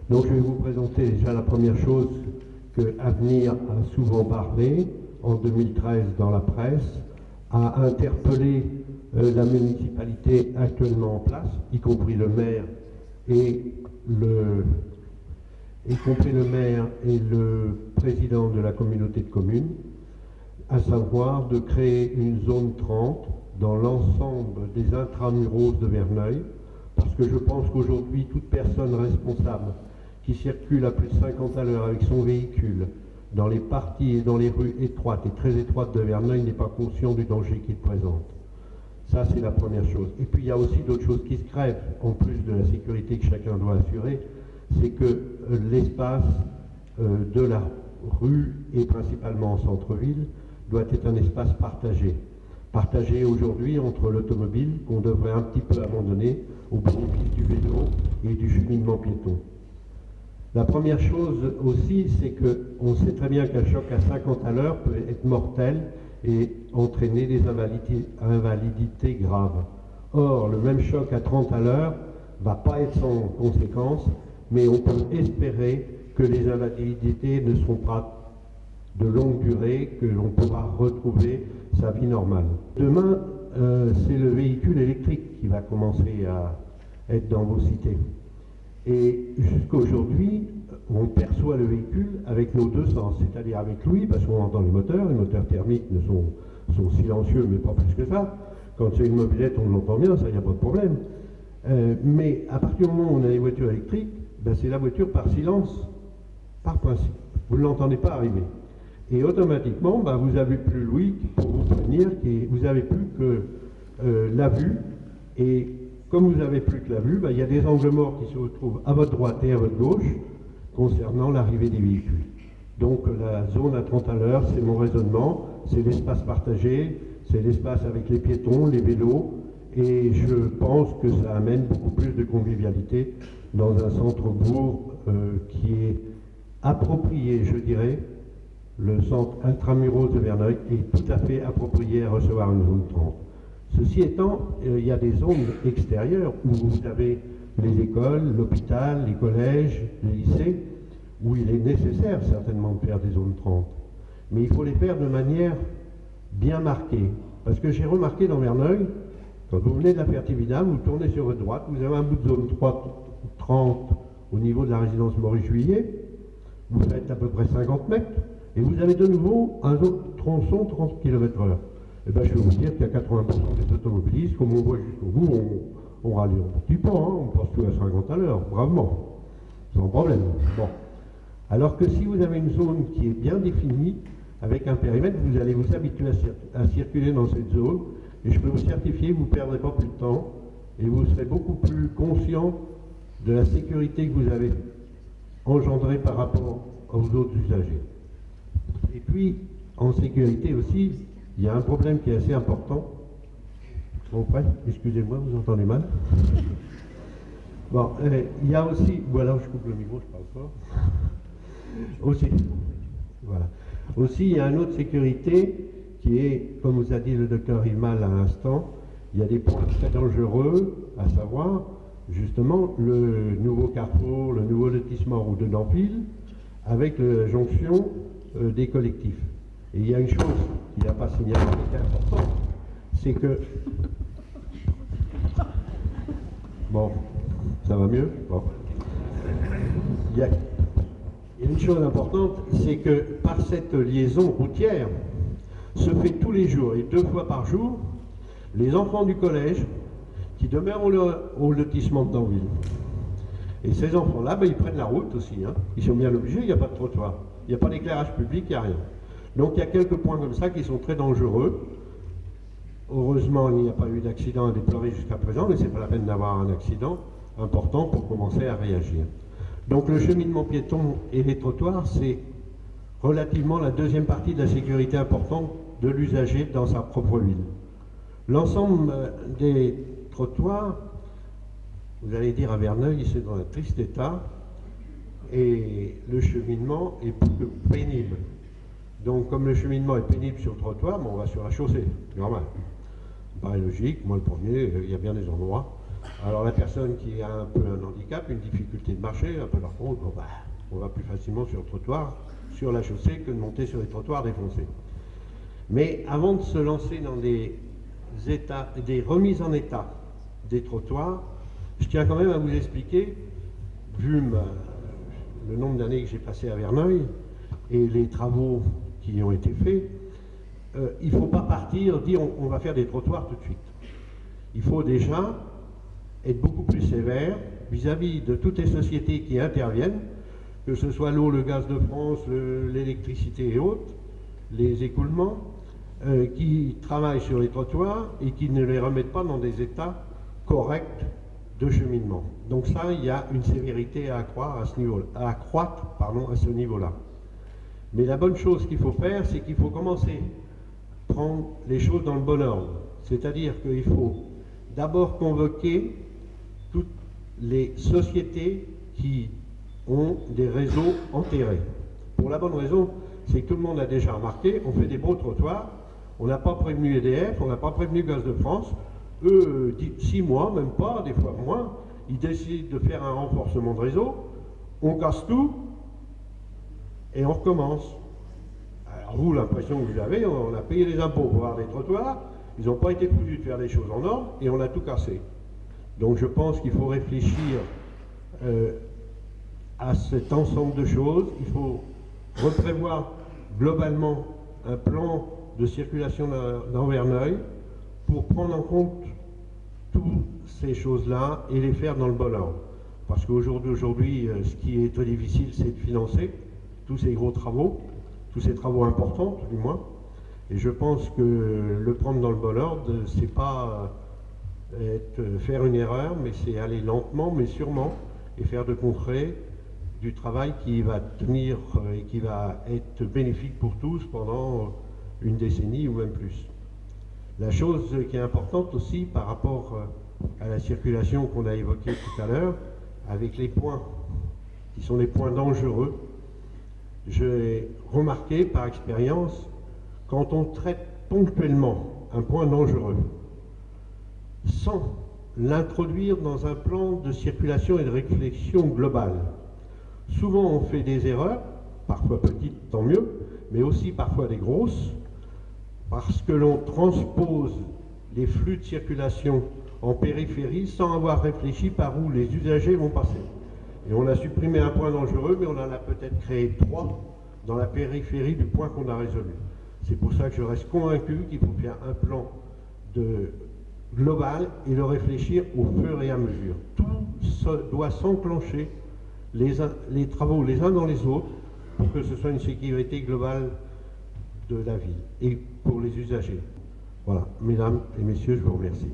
Donc je vais vous présenter déjà la première chose que Avenir a souvent parlé, en 2013 dans la presse, a interpellé la municipalité actuellement en place, y compris le maire et le président de la communauté de communes, à savoir de créer une zone 30 dans l'ensemble des intramuros de Verneuil, parce que je pense qu'aujourd'hui, toute personne responsable qui circule à plus de 50 à l'heure avec son véhicule dans les parties et dans les rues étroites et très étroites de Verneuil n'est pas conscient du danger qu'il présente. Ça, c'est la première chose. Et puis, il y a aussi d'autres choses qui se crèvent, en plus de la sécurité que chacun doit assurer, c'est que l'espace de la rue, et principalement en centre-ville, doit être un espace partagé. Partagé aujourd'hui entre l'automobile, qu'on devrait un petit peu abandonner, au bénéfice du vélo et du cheminement piéton. La première chose aussi, c'est qu'on sait très bien qu'un choc à 50 à l'heure peut être mortel et entraîner des invalidités graves. Or, le même choc à 30 à l'heure ne va pas être sans conséquences, mais on peut espérer que les invalidités ne seront pas de longue durée, que l'on pourra retrouver sa vie normale. Demain, c'est le véhicule électrique qui va commencer à être dans vos cités. Et jusqu'à aujourd'hui, on perçoit le véhicule avec nos deux sens, c'est-à-dire avec l'ouïe, parce qu'on entend les moteurs thermiques sont silencieux, mais pas plus que ça. Quand c'est une mobilette, on l'entend bien, ça, il n'y a pas de problème. Mais à partir du moment où on a des voitures électriques, ben, c'est la voiture par silence, par principe. Vous ne l'entendez pas arriver. Et automatiquement, ben, vous n'avez plus l'ouïe pour vous prévenir, vous n'avez plus que la vue. Et comme vous n'avez plus que la vue, ben, il y a des angles morts qui se retrouvent à votre droite et à votre gauche concernant l'arrivée des véhicules. Donc la zone à 30 à l'heure, c'est mon raisonnement, c'est l'espace partagé, c'est l'espace avec les piétons, les vélos, et je pense que ça amène beaucoup plus de convivialité dans un centre-bourg qui est approprié, je dirais. Le centre intramuros de Verneuil est tout à fait approprié à recevoir une zone 30. Ceci étant, il y a des zones extérieures où vous avez les écoles, l'hôpital, les collèges, les lycées, où il est nécessaire certainement de faire des zones 30. Mais il faut les faire de manière bien marquée. Parce que j'ai remarqué dans Verneuil, quand vous venez de la Ferté-Vidal, vous tournez sur votre droite, vous avez un bout de zone 30 au niveau de la résidence Maurice-Juillet, vous faites à peu près 50 mètres, et vous avez de nouveau un autre tronçon 30 km/h. Et bien je vais vous dire qu'il y a 80% des automobilistes, comme on voit jusqu'au bout, on râle un petit peu, hein, on passe tout à 50 à l'heure, bravement, sans problème. Bon. Alors que si vous avez une zone qui est bien définie, avec un périmètre, vous allez vous habituer à circuler dans cette zone, et je peux vous certifier que vous ne perdrez pas plus de temps, et vous serez beaucoup plus conscient de la sécurité que vous avez engendrée par rapport aux autres usagers. Et puis, en sécurité aussi, il y a un problème qui est assez important. Bon, prêt, excusez-moi, vous entendez mal. Bon, il y a aussi, voilà, je coupe le micro, je parle fort. Aussi, voilà. Aussi, il y a une autre sécurité qui est, comme vous a dit le docteur Imal à l'instant, il y a des points très dangereux, à savoir, justement, le nouveau carrefour, le nouveau lotissement route de Dampil, avec la jonction des collectifs. Et il y a une chose qu'il n'a pas signalée, mais qui est importante, c'est que... Bon, ça va mieux? Bon. Il y a une chose importante, c'est que par cette liaison routière, se fait tous les jours et 2 fois par jour, les enfants du collège qui demeurent au lotissement de Danville. Et ces enfants-là, ben, ils prennent la route aussi. Hein. Ils sont bien obligés, il n'y a pas de trottoir. Il n'y a pas d'éclairage public, il n'y a rien. Donc il y a quelques points comme ça qui sont très dangereux. Heureusement, il n'y a pas eu d'accident à déplorer jusqu'à présent, mais ce n'est pas la peine d'avoir un accident important pour commencer à réagir. Donc le cheminement piéton et les trottoirs, c'est relativement la deuxième partie de la sécurité importante de l'usager dans sa propre ville. L'ensemble des trottoirs, vous allez dire à Verneuil, c'est dans un triste état, et le cheminement est plus que pénible. Donc comme le cheminement est pénible sur le trottoir, on va sur la chaussée, normal. Ça paraît logique, moi le premier, il y a bien des endroits Alors la personne qui a un peu un handicap, une difficulté de marcher, un peu la route, bon, on va plus facilement sur le trottoir, sur la chaussée, que de monter sur les trottoirs défoncés. Mais avant de se lancer dans des remises en état des trottoirs, je tiens quand même à vous expliquer, vu le nombre d'années que j'ai passé à Verneuil et les travaux qui ont été faits, il ne faut pas partir, dire on va faire des trottoirs tout de suite. Il faut déjà être beaucoup plus sévère vis-à-vis de toutes les sociétés qui interviennent, que ce soit l'eau, le gaz de France, l'électricité et autres, les écoulements, qui travaillent sur les trottoirs et qui ne les remettent pas dans des états corrects de cheminement. Donc ça, il y a une sévérité à accroître à ce niveau-là. Mais la bonne chose qu'il faut faire, c'est qu'il faut commencer à prendre les choses dans le bon ordre. C'est-à-dire qu'il faut d'abord convoquer toutes les sociétés qui ont des réseaux enterrés. Pour la bonne raison, c'est que tout le monde a déjà remarqué, on fait des beaux trottoirs, on n'a pas prévenu EDF, on n'a pas prévenu Gaz de France. Eux, 6 mois, même pas, des fois moins, ils décident de faire un renforcement de réseau, on casse tout et on recommence. Alors vous, l'impression que vous avez, on a payé les impôts pour avoir des trottoirs, ils n'ont pas été foutus de faire les choses en ordre et on a tout cassé. Donc je pense qu'il faut réfléchir à cet ensemble de choses. Il faut reprévoir globalement un plan de circulation dans Verneuil pour prendre en compte toutes ces choses-là et les faire dans le bon ordre. Parce qu'aujourd'hui, ce qui est très difficile, c'est de financer tous ces gros travaux, tous ces travaux importants, du moins. Et je pense que le prendre dans le bon ordre, c'est pas faire une erreur, mais c'est aller lentement, mais sûrement, et faire de concret du travail qui va tenir et qui va être bénéfique pour tous pendant une décennie ou même plus. La chose qui est importante aussi par rapport à la circulation qu'on a évoquée tout à l'heure, avec les points qui sont les points dangereux, j'ai remarqué par expérience, quand on traite ponctuellement un point dangereux, sans l'introduire dans un plan de circulation et de réflexion globale, souvent on fait des erreurs, parfois petites, tant mieux, mais aussi parfois des grosses, parce que l'on transpose les flux de circulation en périphérie sans avoir réfléchi par où les usagers vont passer. Et on a supprimé un point dangereux, mais on en a peut-être créé 3 dans la périphérie du point qu'on a résolu. C'est pour ça que je reste convaincu qu'il faut faire un plan global et le réfléchir au fur et à mesure. Tout doit s'enclencher, les travaux les uns dans les autres, pour que ce soit une sécurité globale de la ville et pour les usagers. Voilà, mesdames et messieurs, je vous remercie.